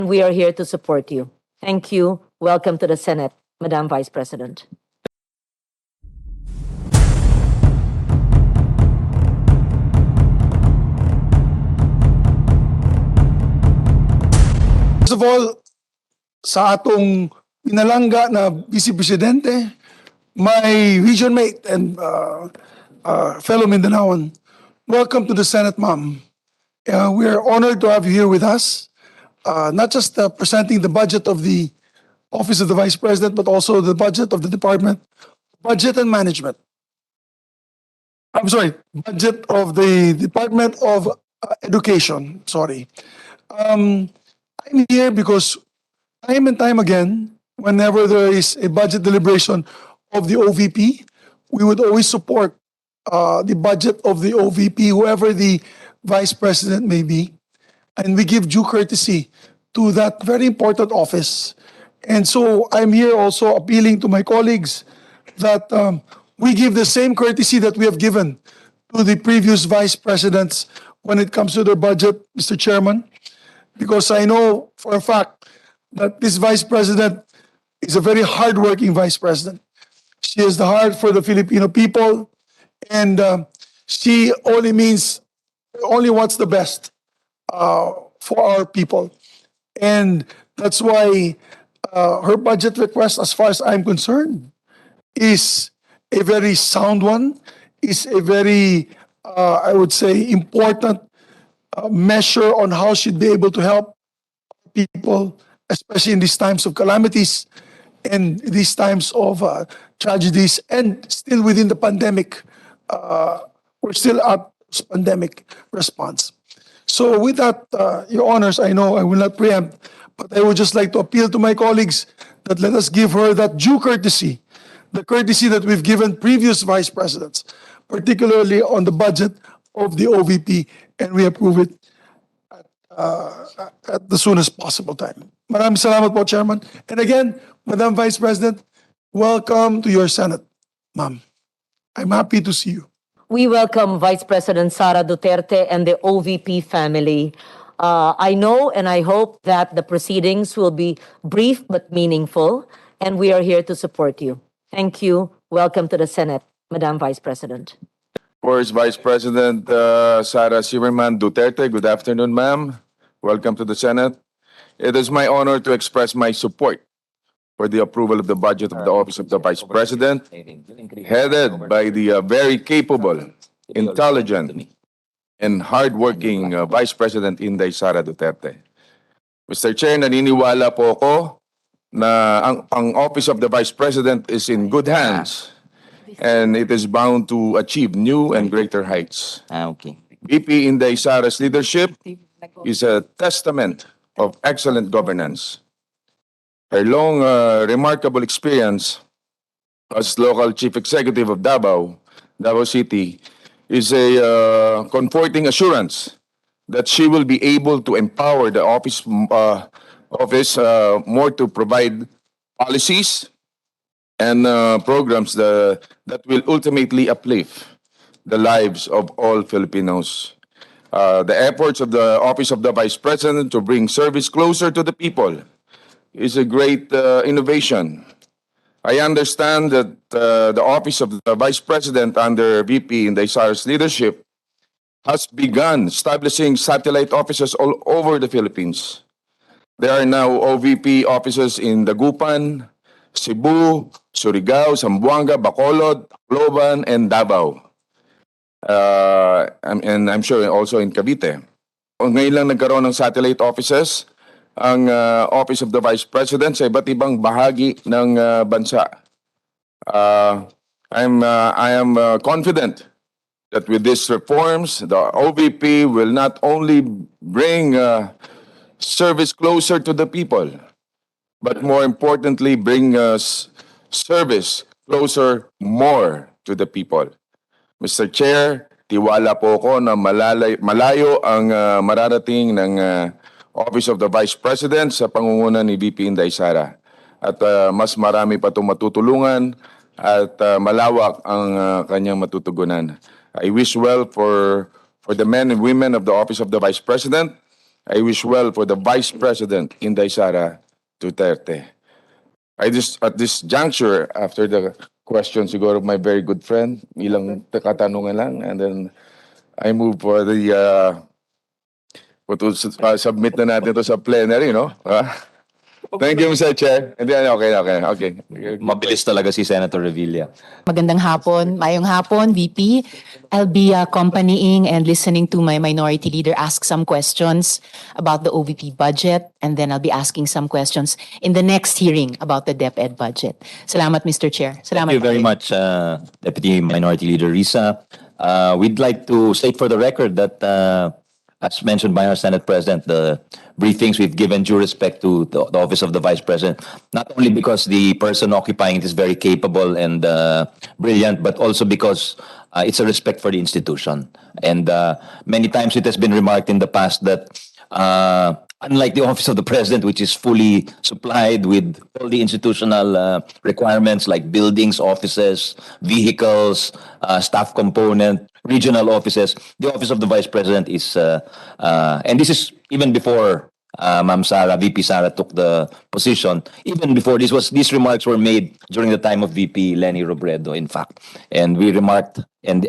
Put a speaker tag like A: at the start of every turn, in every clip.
A: We are here to support you. Thank you. Welcome to the Senate, Madam Vice President.
B: First of all, sa atong pinalangga na Vice Presidente, my region mate and fellow Mindanaoan, welcome to the Senate, ma'am. We are honored to have you here with us, not just presenting the budget of the Office of the Vice President, but also the budget of the Department, Budget and Management. I'm sorry, budget of the Department of Education, sorry. I'm here because time and time again, whenever there is a budget deliberation of the OVP, we would always support the budget of the OVP, whoever the Vice President may be, and we give due courtesy to that very important office. And so I'm here also appealing to my colleagues that we give the same courtesy that we have given to the previous Vice Presidents when it comes to their budget, Mr. Chairman, because I know for a fact that this Vice President is a very hardworking Vice President. She has the heart for the Filipino people, and she only wants the best for our people. And that's why her budget request, as far as I'm concerned, is a very sound one, is a very, I would say, important measure on how she'd be able to help people, especially in these times of calamities and these times of tragedies, and still within the pandemic. We're still at pandemic response. So with that, Your Honors, I know I will not preempt, but I would just like to appeal to my colleagues that let us give her that due courtesy, the courtesy that we've given previous Vice Presidents, particularly on the budget of the OVP, and we approve it at the soonest possible time. Maraming salamat po, Chairman. And again, Madam Vice President, welcome to your Senate, ma'am. I'm happy to see you.
A: We welcome Vice President Sara Duterte and the OVP family. I know and I hope that the proceedings will be brief but meaningful, and we are here to support you. Thank you. Welcome to the Senate, Madam Vice President.
C: First Vice President Sara Zimmerman Duterte, good afternoon, ma'am. Welcome to the Senate. It is my honor to express my support for the approval of the budget of the Office of the Vice President, headed by the very capable, intelligent, and hardworking Vice President Inday Sara Duterte. Mr. Chair, naniniwala po ako na ang Office of the Vice President is in good hands and it is bound to achieve new and greater heights.
D: Okay.
C: VP Inday Sara's leadership is a testament of excellent governance. Her long, remarkable experience as local chief executive of Davao City, is a comforting assurance that she will be able to empower the office more to provide policies and programs that will ultimately uplift the lives of all Filipinos. The efforts of the Office of the Vice President to bring service closer to the people is a great innovation. I understand that the Office of the Vice President under VP Inday Sara's leadership has begun establishing satellite offices all over the Philippines. There are now OVP offices in Dagupan, Cebu, Surigao, Zamboanga, Bacolod, Tacloban, and Davao. And I'm sure also in Cavite. Ngayon lang nagkaroon ng satellite offices ang Office of the Vice President sa iba't ibang bahagi ng bansa. I am confident that with these reforms, the OVP will not only bring service closer to the people, but more importantly, bring us service closer more to the people. Mr. Chair, tiwala po ako na malayo ang mararating ng Office of the Vice President sa pangunguna ni VP Inday Sara. At mas marami pa itong matutulungan at malawak ang kanyang matutugunan. I wish well for the men and women of the Office of the Vice President I wish well for the Vice President, Inday Sara Duterte. At this juncture, after the question siguro of my very good friend, ilang katanungan lang, and then I move for the, submit na natin to sa plenary, no? Thank you, Mr. Chair. And then, okay.
D: Mabilis talaga si Senator Revilla.
E: Magandang hapon, mayong hapon, VP. I'll be accompanying and listening to my minority leader ask some questions about the OVP budget, and then I'll be asking some questions in the next hearing about the DepEd budget. Salamat, Mr. Chair. Salamat.
D: Thank you very much, Deputy Minority Leader Risa. We'd like to state for the record that, as mentioned by our Senate President, the briefings we've given due respect to the office of the Vice President, not only because the person occupying it is very capable and brilliant, but also because it's a respect for the institution. And many times it has been remarked in the past that unlike the office of the President, which is fully supplied with all the institutional requirements like buildings, offices, vehicles, staff component, regional offices, the office of the Vice President is, and this is even before Ma'am Sara, VP Sara took the position. Even before these remarks were made during the time of VP Lenny Robredo, in fact. And we remarked, and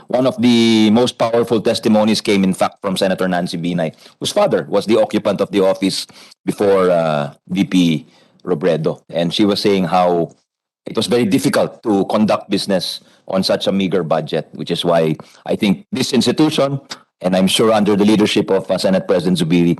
D: one of the most powerful testimonies came, in fact, from Senator Nancy Binay, whose father was the occupant of the office before VP Robredo. And she was saying how it was very difficult to conduct business on such a meager budget, which is why I think this institution, and I'm sure under the leadership of Senate President Zubiri,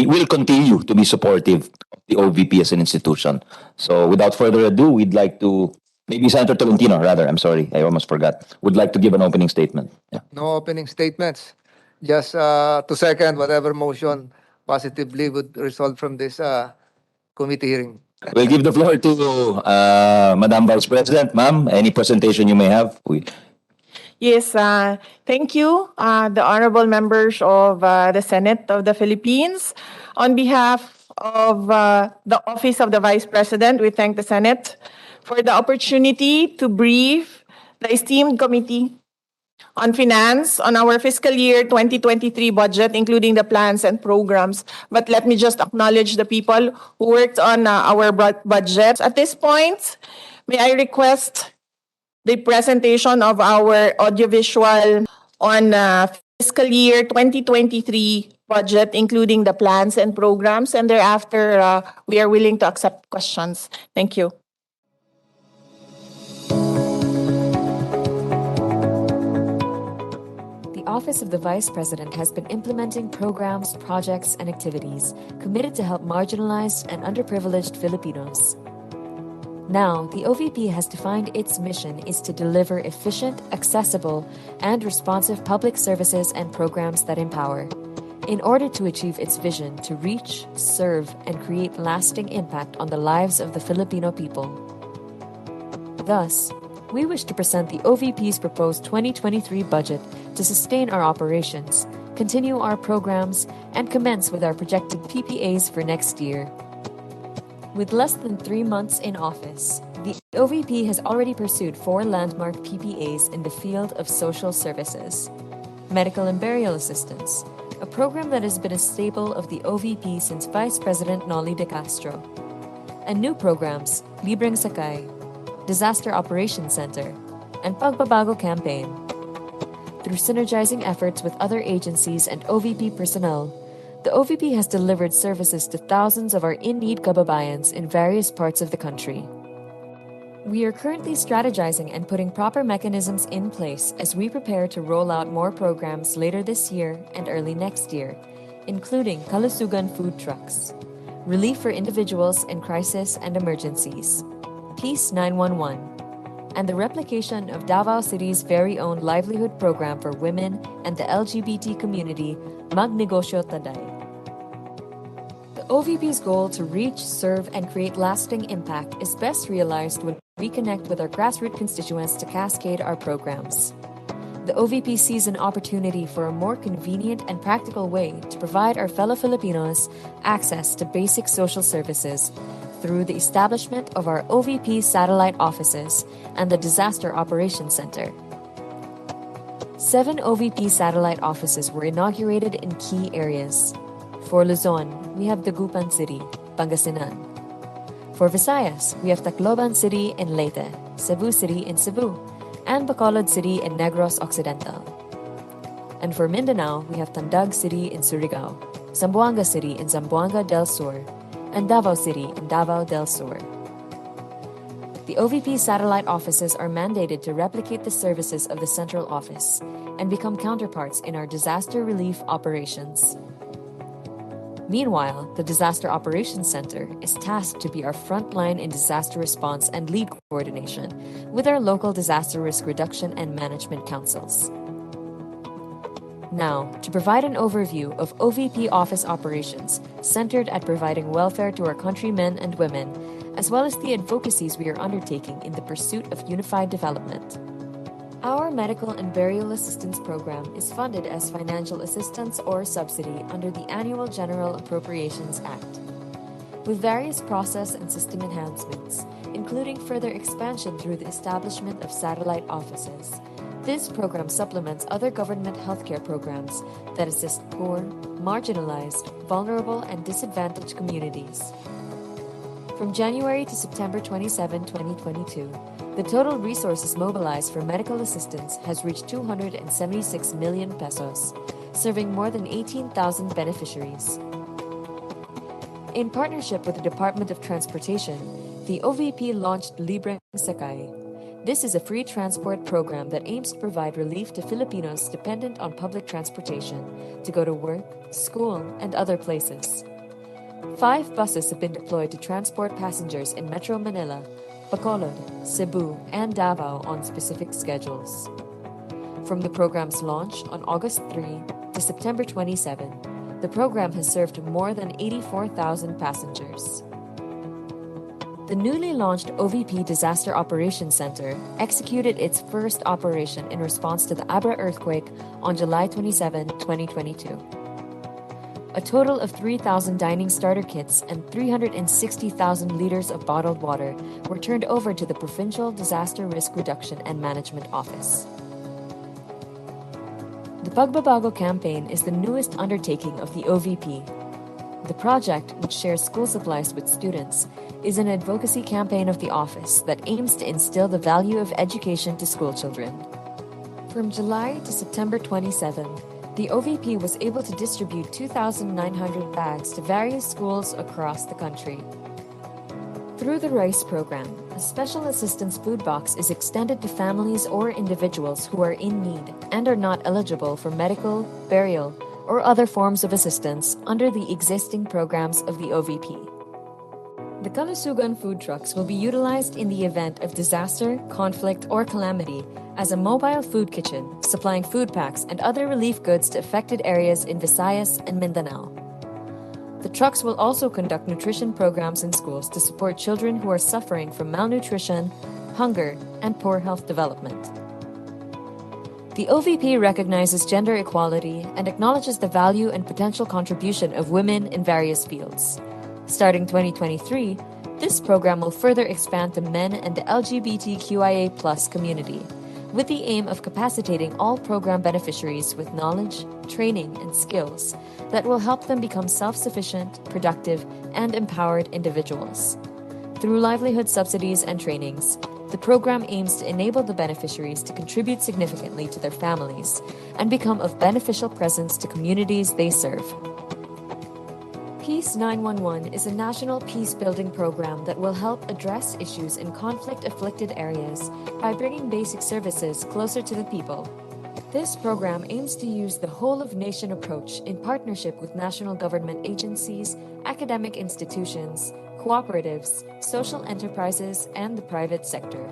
D: will continue to be supportive of the OVP as an institution. So without further ado, we'd like to, maybe Senator Tolentino, rather, I'm sorry, I almost forgot, would like to give an opening statement. Yeah.
F: No opening statements. Just to second whatever motion positively would result from this committee hearing.
D: We'll give the floor to Madam Vice President. Ma'am, any presentation you may have?
G: Yes, thank you, the honorable members of the Senate of the Philippines. On behalf of the Office of the Vice President, we thank the Senate for the opportunity to brief the esteemed Committee on Finance on our fiscal year 2023 budget, including the plans and programs. But let me just acknowledge the people who worked on our budget. At this point, may I request the presentation of our audiovisual on fiscal year 2023 budget, including the plans and programs, and thereafter we are willing to accept questions. Thank you.
H: The Office of the Vice President has been implementing programs, projects, and activities committed to help marginalized and underprivileged Filipinos. Now, the OVP has defined its mission is to deliver efficient, accessible, and responsive public services and programs that empower, in order to achieve its vision to reach, serve, and create lasting impact on the lives of the Filipino people. Thus, we wish to present the OVP's proposed 2023 budget to sustain our operations, continue our programs, and commence with our projected PPAs for next year. With less than 3 months in office, the OVP has already pursued 4 landmark PPAs in the field of social services. Medical and burial assistance, a program that has been a staple of the OVP since Vice President Noli de Castro. And new programs, Libreng Sakay, Disaster Operations Center, and Pagbabago Campaign. Through synergizing efforts with other agencies and OVP personnel, the OVP has delivered services to thousands of our in-need kababayans in various parts of the country. We are currently strategizing and putting proper mechanisms in place as we prepare to roll out more programs later this year and early next year, including Kalusugan food trucks, relief for individuals in crisis and emergencies, Peace 911, and the replication of Davao City's very own livelihood program for women and the LGBT community, Magnegosyo Taday. The OVP's goal to reach, serve, and create lasting impact is best realized when we connect with our grassroots constituents to cascade our programs. The OVP sees an opportunity for a more convenient and practical way to provide our fellow Filipinos access to basic social services through the establishment of our OVP satellite offices and the Disaster Operations Center. 7 OVP satellite offices were inaugurated in key areas. For Luzon, we have Dagupan City, Pangasinan. For Visayas, we have Tacloban City in Leyte, Cebu City in Cebu, and Bacolod City in Negros Occidental. And for Mindanao, we have Tandag City in Surigao, Zamboanga City in Zamboanga del Sur, and Davao City in Davao del Sur. The OVP satellite offices are mandated to replicate the services of the central office and become counterparts in our disaster relief operations. Meanwhile, the Disaster Operations Center is tasked to be our front line in disaster response and lead coordination with our local disaster risk reduction and management councils. Now, to provide an overview of OVP office operations centered at providing welfare to our countrymen and women, as well as the advocacies we are undertaking in the pursuit of unified development. Our Medical and Burial Assistance Program is funded as financial assistance or subsidy under the Annual General Appropriations Act. With various process and system enhancements, including further expansion through the establishment of satellite offices, this program supplements other government healthcare programs that assist poor, marginalized, vulnerable, and disadvantaged communities. From January to September 27, 2022, the total resources mobilized for medical assistance has reached 276 million pesos, serving more than 18,000 beneficiaries. In partnership with the Department of Transportation, the OVP launched Libreng Sakay. This is a free transport program that aims to provide relief to Filipinos dependent on public transportation to go to work, school, and other places. 5 buses have been deployed to transport passengers in Metro Manila, Bacolod, Cebu, and Davao on specific schedules. From the program's launch on August 3 to September 27, the program has served more than 84,000 passengers. The newly launched OVP Disaster Operations Center executed its first operation in response to the Abra earthquake on July 27, 2022. A total of 3,000 dining starter kits and 360,000 liters of bottled water were turned over to the Provincial Disaster Risk Reduction and Management Office. The Pagbabago campaign is the newest undertaking of the OVP. The project, which shares school supplies with students, is an advocacy campaign of the office that aims to instill the value of education to school children. From July to September 27, the OVP was able to distribute 2,900 bags to various schools across the country. Through the RICE program, a special assistance food box is extended to families or individuals who are in need and are not eligible for medical, burial, or other forms of assistance under the existing programs of the OVP. The Kalusugan food trucks will be utilized in the event of disaster, conflict, or calamity as a mobile food kitchen, supplying food packs and other relief goods to affected areas in Visayas and Mindanao. The trucks will also conduct nutrition programs in schools to support children who are suffering from malnutrition, hunger, and poor health development. The OVP recognizes gender equality and acknowledges the value and potential contribution of women in various fields. Starting 2023, this program will further expand to men and the LGBTQIA+ community, with the aim of capacitating all program beneficiaries with knowledge, training, and skills that will help them become self-sufficient, productive, and empowered individuals. Through livelihood subsidies and trainings, the program aims to enable the beneficiaries to contribute significantly to their families and become of beneficial presence to communities they serve. Peace 911 is a national peace-building program that will help address issues in conflict-afflicted areas by bringing basic services closer to the people. This program aims to use the whole-of-nation approach in partnership with national government agencies, academic institutions, cooperatives, social enterprises, and the private sector.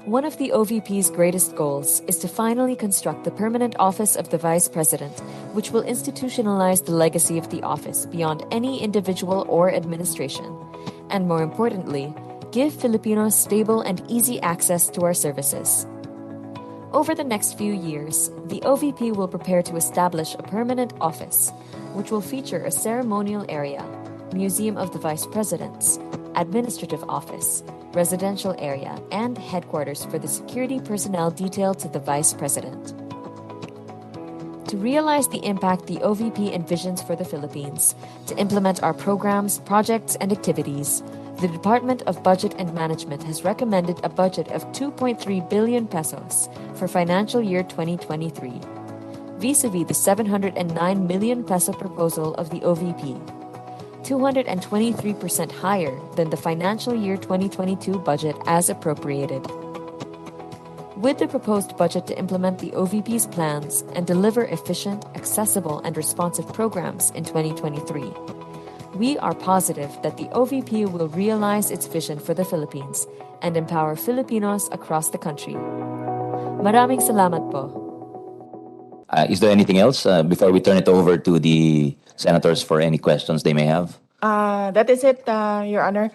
H: One of the OVP's greatest goals is to finally construct the permanent office of the Vice President, which will institutionalize the legacy of the office beyond any individual or administration, and more importantly, give Filipinos stable and easy access to our services. Over the next few years, the OVP will prepare to establish a permanent office, which will feature a ceremonial area, Museum of the Vice Presidents, Administrative Office, Residential Area, and headquarters for the security personnel detailed to the Vice President. To realize the impact the OVP envisions for the Philippines, to implement our programs, projects, and activities, the Department of Budget and Management has recommended a budget of 2.3 billion pesos for financial year 2023, vis-a-vis the 709 million peso proposal of the OVP, 223% higher than the financial year 2022 budget as appropriated. With the proposed budget to implement the OVP's plans and deliver efficient, accessible, and responsive programs in 2023, we are positive that the OVP will realize its vision for the Philippines and empower Filipinos across the country. Maraming salamat po.
D: Is there anything else before we turn it over to the senators for any questions they may have?
G: That is it, Your Honor.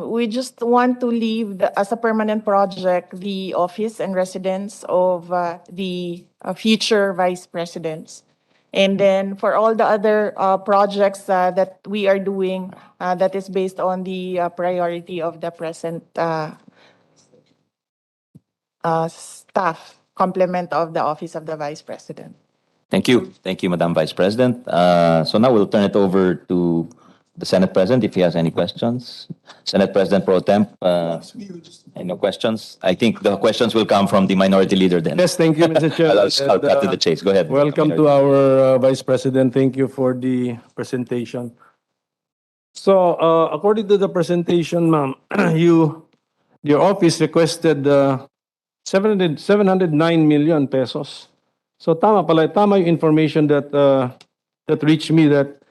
G: We just want to leave as a permanent project the office and residence of the future vice presidents. And then for all the other projects that we are doing, that is based on the priority of the present staff complement of the office of the vice president.
D: Thank you. Thank you, Madam Vice President. So now we'll turn it over to the Senate President if he has any questions. Senate President Pro Temp, any questions? I think the questions will come from the Minority Leader then.
I: Yes, thank you, Mr. Chair.
D: I'll cut to the chase. Go ahead.
I: Welcome to our Vice President. Thank you for the presentation. So, according to the presentation, ma'am, your office requested 709 million pesos. So tama pala, tama yung information that reached me that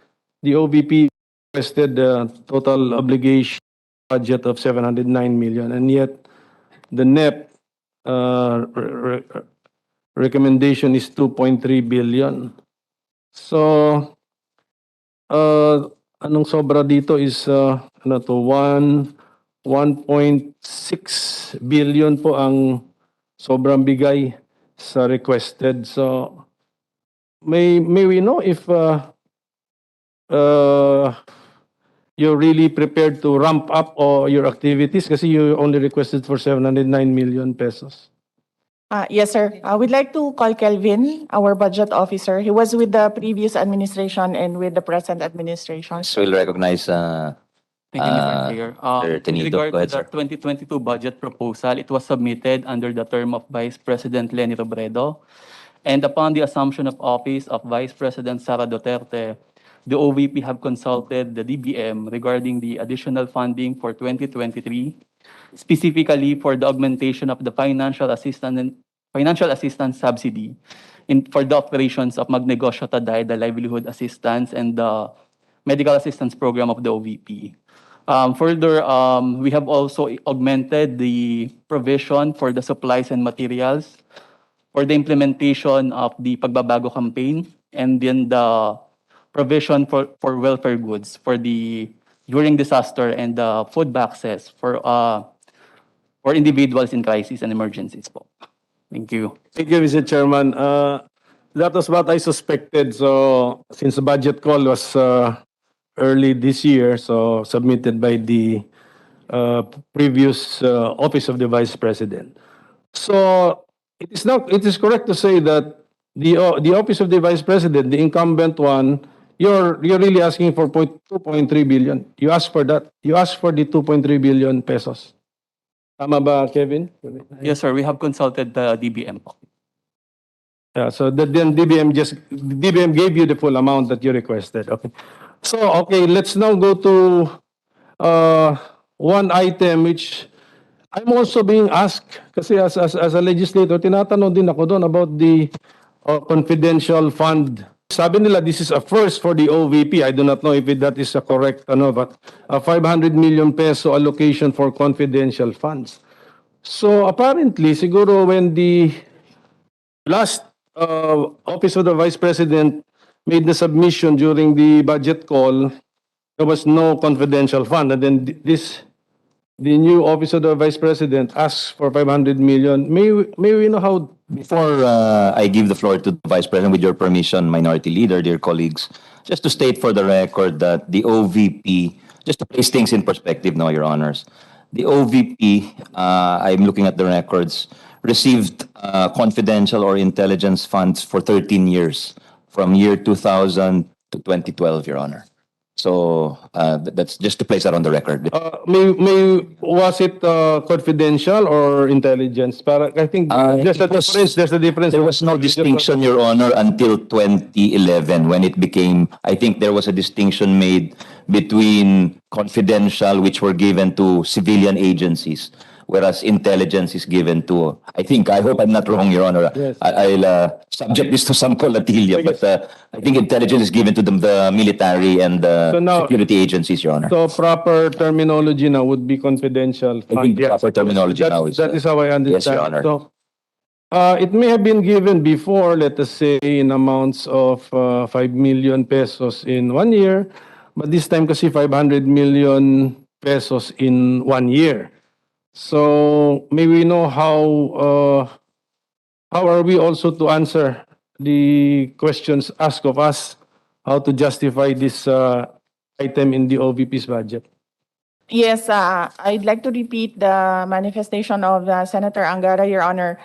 I: the OVP requested the total obligation budget of 709 million, and yet the NEP recommendation is 2.3 billion. So anong sobra dito is 1.6 billion po ang sobrang bigay sa requested. So may we know if you're really prepared to ramp up your activities kasi you only requested for 709 million pesos.
G: Yes, sir. We'd like to call Kelvin, our budget officer. He was with the previous administration and with the present administration.
D: So we'll recognize
J: Thank you, Mr. Chair.
D: Sir Tenito.
J: With regard
D: Go ahead,
J: to the
D: sir.
J: 2022 budget proposal, it was submitted under the term of Vice President Leni Robredo. And upon the assumption of office of Vice President Sara Duterte, the OVP have consulted the DBM regarding the additional funding for 2023, specifically for the augmentation of the financial assistance subsidy for the operations of Magnegosyo Taday, the livelihood assistance, and the medical assistance program of the OVP. Further, we have also augmented the provision for the supplies and materials for the implementation of the Pagbabago campaign, and then the provision for welfare goods for the during disaster and the food boxes for individuals in crisis and emergencies po. Thank you.
I: Thank you, Mr. Chairman. That was what I suspected. So since the budget call was early this year, so submitted by the previous office of the Vice President. So it is correct to say that the office of the Vice President, the incumbent one, you're really asking for 2.3 billion. You asked for that. You asked for the 2.3 billion pesos. Tama ba, Kevin?
J: Yes, sir. We have consulted the DBM po.
I: Yeah, so then DBM gave you the full amount that you requested. Okay. So, okay, let's now go to one item which I'm also being asked kasi as a legislator, tinatanong din ako doon about the confidential fund. Sabi nila this is a first for the OVP. I do not know if that is a correct but a 500 million peso allocation for confidential funds. So apparently, siguro when the last office of the Vice President made the submission during the budget call, there was no confidential fund. And then the new office of the Vice President asked for 500 million. May we know how?
D: Before I give the floor to the Vice President, with your permission, Minority Leader, dear colleagues, just to state for the record that the OVP, just to place things in perspective now, Your Honors, the OVP, I'm looking at the records, received confidential or intelligence funds for 13 years, from year 2000 to 2012, Your Honor. So that's just to place that on the record.
I: Was it confidential or intelligence? Para, I think there's a
D: it was-
I: difference. There's a difference.
D: There was no distinction, Your Honor, until 2011 when it became, I think there was a distinction made between confidential, which were given to civilian agencies, whereas intelligence is given to, I hope I'm not wrong, Your Honor.
I: Yes.
D: I'll subject this to some colatilia, but I think intelligence is given to the military and
I: So now-
D: security agencies, Your Honor.
I: So proper terminology now would be confidential.
D: I think the proper terminology
I: That-
D: now is...
I: that is how I understand.
D: Yes, Your Honor.
I: So, it may have been given before, let us say, in amounts of 5 million pesos in 1 year, but this time kasi 500 million pesos in 1 year. So may we know how are we also to answer the questions asked of us, how to justify this item in the OVP's budget?
G: Yes, I'd like to repeat the manifestation of Senator Angara, Your Honor.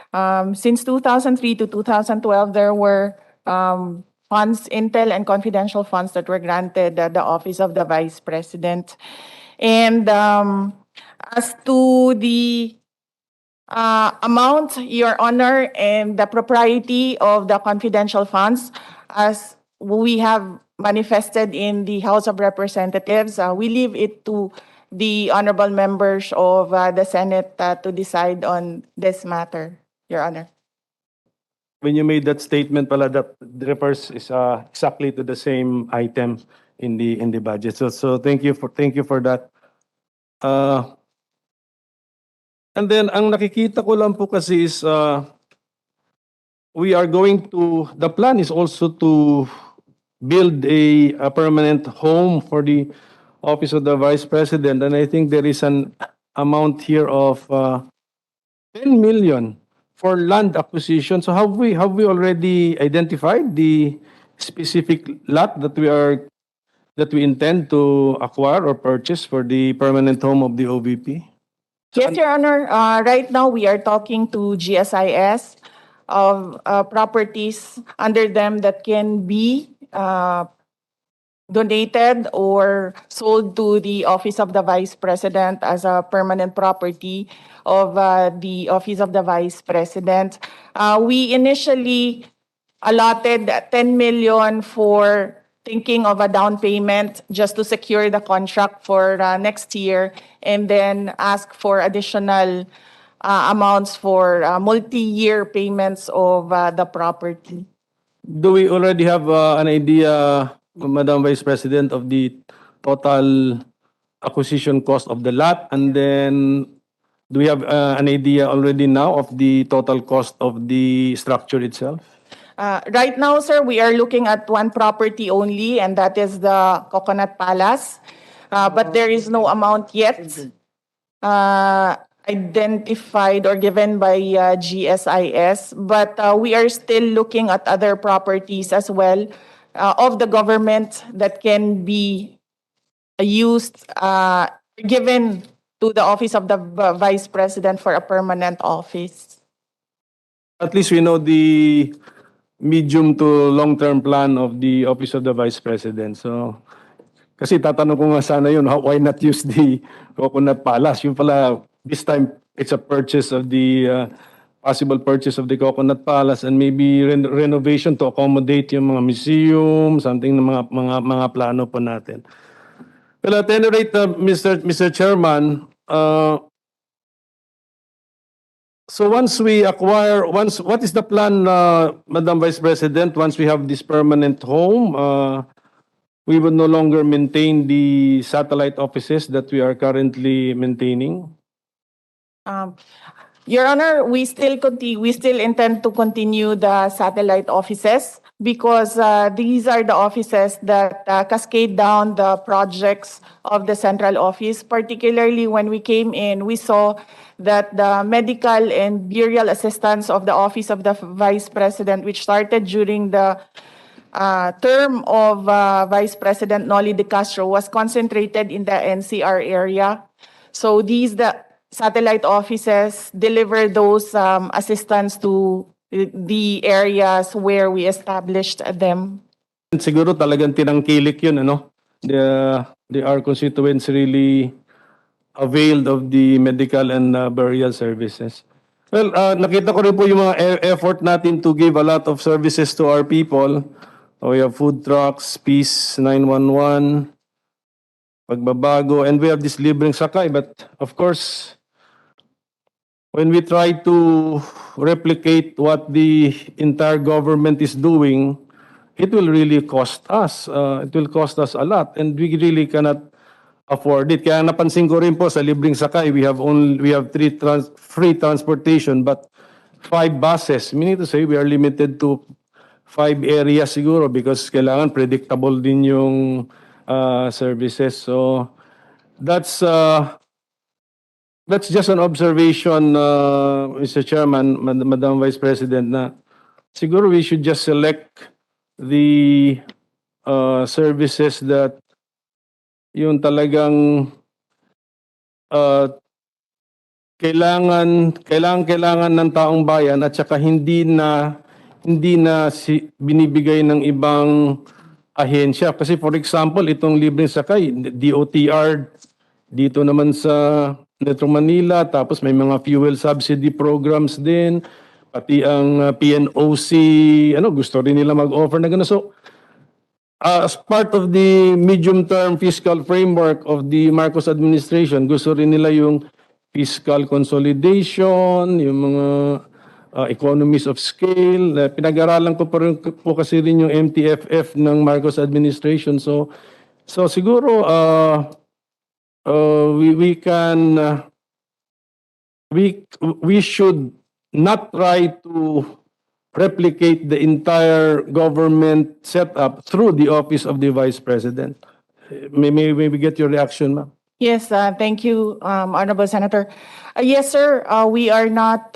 G: Since 2003 to 2012, there were funds, intel and confidential funds that were granted the Office of the Vice President. And as to the amount, Your Honor, and the propriety of the confidential funds, as we have manifested in the House of Representatives, we leave it to the honorable members of the Senate to decide on this matter, Your Honor.
I: When you made that statement pala, that refers exactly to the same item in the budget. So thank you for that. And then ang nakikita ko lang po kasi is the plan is also to build a permanent home for the Office of the Vice President, and I think there is an amount here of 10 million for land acquisition. So have we already identified the specific lot that we intend to acquire or purchase for the permanent home of the OVP?
G: Yes, Your Honor. Right now, we are talking to GSIS of properties under them that can be donated or sold to the Office of the Vice President as a permanent property of the Office of the Vice President. We initially allotted 10 million for thinking of a down payment just to secure the contract for next year, and then ask for additional amounts for multi-year payments of the property.
I: Do we already have an idea, Madam Vice President, of the total acquisition cost of the lot? And then do we have an idea already now of the total cost of the structure itself?
G: Right now, sir, we are looking at one property only, and that is the Coconut Palace. But there is no amount yet identified or given by GSIS. But we are still looking at other properties as well of the government that can be used, given to the Office of the Vice President for a permanent office.
I: At least we know the medium to long-term plan of the Office of the Vice President. So, kasi tatanong ko nga sana yun, why not use the Coconut Palace? Yung pala, this time, it's a purchase of the, possible purchase of the Coconut Palace, and maybe renovation to accommodate yung mga museum, something na mga plano po natin. Well, at any rate, Mr. Chairman, so once we acquire, what is the plan, Madam Vice President, once we have this permanent home? We would no longer maintain the satellite offices that we are currently maintaining?
G: Your Honor, we still intend to continue the satellite offices because these are the offices that cascade down the projects of the central office. Particularly when we came in, we saw that the medical and burial assistance of the Office of the Vice President, which started during the term of Vice President Noli de Castro, was concentrated in the NCR area. So satellite offices deliver those assistance to the areas where we established them.
I: Siguro talagang tinangkilik yun, ano? Our constituents really availed of the medical and burial services. Well, nakita ko rin po yung mga effort natin to give a lot of services to our people. We have food trucks, Peace 911, Pagbabago, and we have this Libreng Sakay. But of course, when we try to replicate what the entire government is doing, it will really cost us. It will cost us a lot, and we really cannot afford it. Kaya napansin ko rin po sa Libreng Sakay, we have free transportation, but 5 buses. Meaning to say, we are limited to 5 areas siguro because kailangan predictable din yung services. So that's just an observation, Mr. Chairman, Madam Vice President, na siguro we should just select the services that yung talagang kailangan ng taong bayan at saka hindi na binibigay ng ibang ahensya. Kasi for example, itong libreng sakay, DOTR, dito naman sa Metro Manila, tapos may mga fuel subsidy programs din, pati ang PNOC, gusto rin nila mag-offer na gano'n. So, as part of the medium-term fiscal framework of the Marcos administration, gusto rin nila yung fiscal consolidation, yung mga economies of scale. Pinag-aralan ko po kasi rin yung MTFF ng Marcos administration. So siguro we should not try to replicate the entire government setup through the office of the Vice President. May we get your reaction, ma'am?
G: Yes, thank you, Honorable Senator. Yes, sir, we are not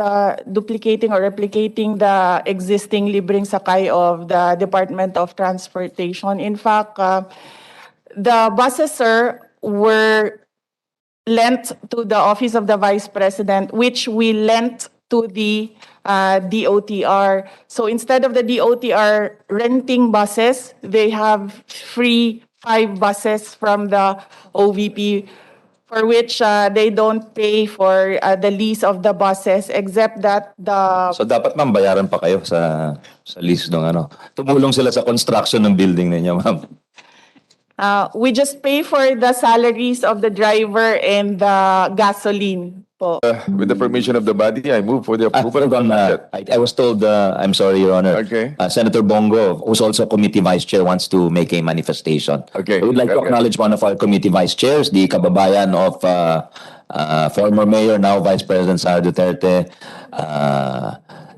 G: duplicating or replicating the existing libreng sakay of the Department of Transportation. In fact, the buses, sir, were lent to the Office of the Vice President, which we lent to the DOTR. So instead of the DOTR renting buses, they have free 5 buses from the OVP, for which they don't pay for the lease of the buses, except that the
D: So dapat ma'am, bayaran pa kayo sa lease ng ano. Tumulong sila sa construction ng building ninyo, ma'am.
G: we just pay for the salaries of the driver and the gasoline po.
C: With the permission of the body, I move for the approval of
D: Hold
C: the
D: on,
C: budget.
D: I was told, I'm sorry, Your Honor.
C: Okay.
D: Senator Bongo, who's also committee vice chair, wants to make a manifestation.
C: Okay.
D: We would like to
C: Okay.
D: acknowledge one of our committee vice chairs, the kababayan of former mayor, now Vice President Sara Duterte,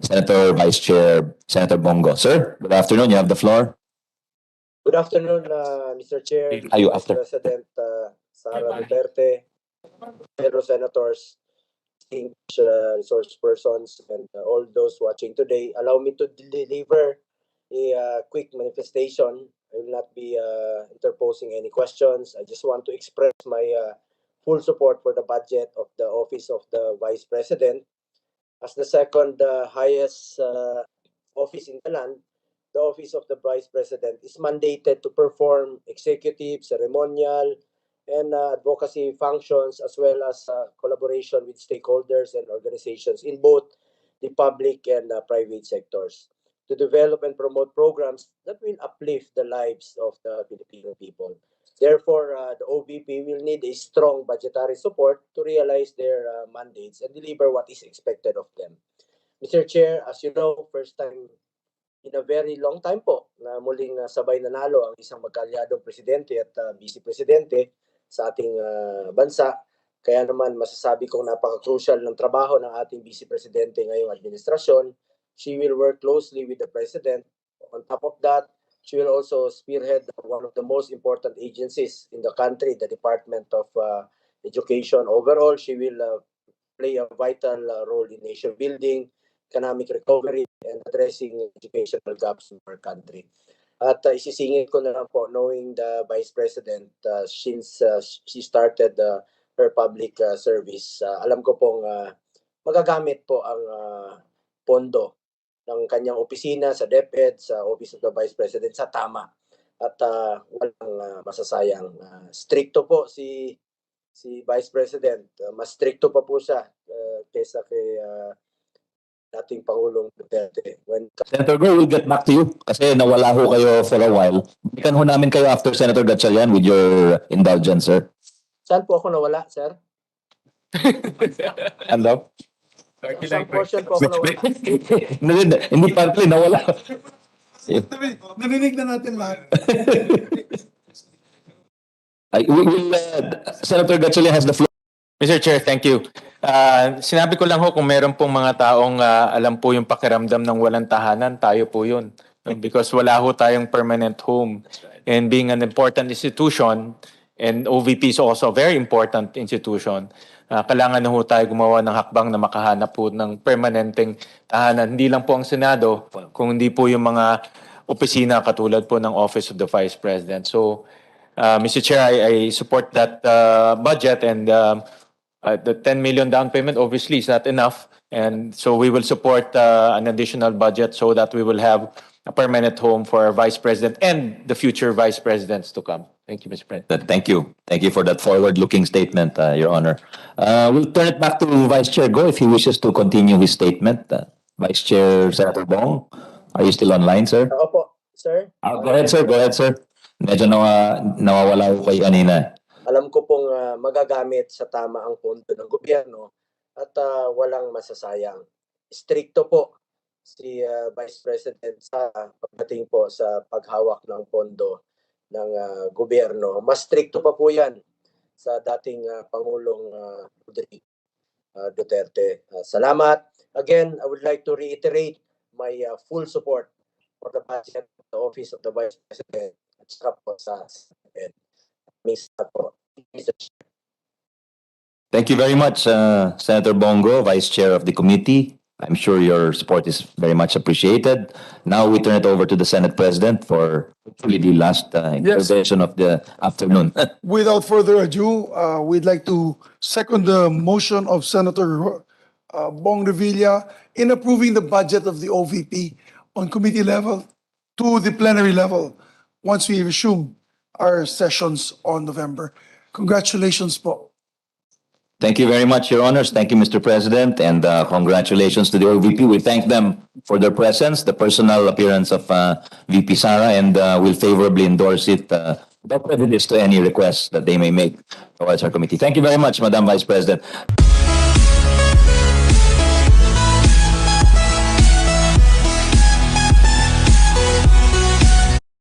D: Senator Vice Chair, Senator Bongo. Sir, good afternoon. You have the floor.
K: Good afternoon, Mr. Chair,
D: Ayo,
K: Vice
D: after.
K: President Sara Duterte, fellow senators, distinguished resource persons, and all those watching today. Allow me to deliver a quick manifestation. I will not be interposing any questions. I just want to express my full support for the budget of the Office of the Vice President. As the second highest office in the land, the Office of the Vice President is mandated to perform executive, ceremonial, and advocacy functions, as well as collaboration with stakeholders and organizations in both the public and private sectors to develop and promote programs that will uplift the lives of the Filipino people. Therefore, the OVP will need a strong budgetary support to realize their mandates and deliver what is expected of them. Mr. Chair, as you know, first time in a very long time po na muling sabay nanalo ang isang magkaalyadong presidente at vice presidente sa ating bansa. Kaya naman masasabi kong napaka-crucial ng trabaho ng ating vice presidente ngayong administrasyon. She will work closely with the president. On top of that, she will also spearhead one of the most important agencies in the country, the Department of Education. Overall, she will play a vital role in nation building, economic recovery, and addressing educational gaps in our country. At isisingit ko na lang po, knowing the Vice President, since she started her public service. Alam ko pong magagamit po ang pondo ng kanyang opisina sa DepEd, sa Office of the Vice President sa tama at walang masasayang. Stricto po si Vice President. Mas stricto pa po siya kaysa kay dating Pangulong Duterte.
D: Senator Go, we'll get back to you kasi nawala ho kayo for a while. Balikan ho namin kayo after Senator Gatchalian with your indulgence, sir.
K: Saan po ako nawala, sir?
D: Ano?
K: Saan portion po ako nawala?
D: Hindi partly, nawala.
B: Narinig na natin lahat.
D: Senator Gatchalian has the floor.
L: Mr. Chair, thank you. Sinabi ko lang ho kung meron pong mga taong alam po yung pakiramdam ng walang tahanan, tayo po yun. Because wala ho tayong permanent home. And being an important institution, and OVP is also a very important institution, kailangan na ho tayo gumawa ng hakbang na makahanap po ng permanenteng tahanan. Hindi lang po ang Senado, kung hindi po yung mga opisina katulad po ng Office of the Vice President. So, Mr. Chair, I support that budget, and the 10 million down payment obviously is not enough, and so we will support an additional budget so that we will have a permanent home for our Vice President and the future Vice Presidents to come. Thank you, Mr. President.
D: Thank you. Thank you for that forward-looking statement, Your Honor. We'll turn it back to Vice Chair Go if he wishes to continue his statement. Vice Chair Senator Bong, are you still online, sir?
K: Opo, sir.
D: Go ahead, sir. Go ahead, sir. Medyo nawawala ko kayo kanina.
K: Alam ko pong magagamit sa tama ang pondo ng gobyerno at walang masasayang. Stricto po si Vice President sa pagdating po sa paghawak ng pondo ng gobyerno. Mas stricto pa po yan sa dating Pangulong Duterte. Salamat. Again, I would like to reiterate my full support for the budget of the Office of the Vice President at saka po sa Senate.
D: Thank you very much, Senator Bongo, Vice Chair of the committee. I'm sure your support is very much appreciated. Now we turn it over to the Senate President for hopefully the last intervention of the afternoon.
B: Without further ado, we'd like to second the motion of Senator Bong Revilla in approving the budget of the OVP on committee level to the plenary level once we resume our sessions on November. Congratulations po.
D: Thank you very much, Your Honors. Thank you, Mr. President, and congratulations to the OVP. We thank them for their presence, the personal appearance of VP Sara, and will favorably endorse it without prejudice to any requests that they may make towards our committee. Thank you very much, Madam Vice President.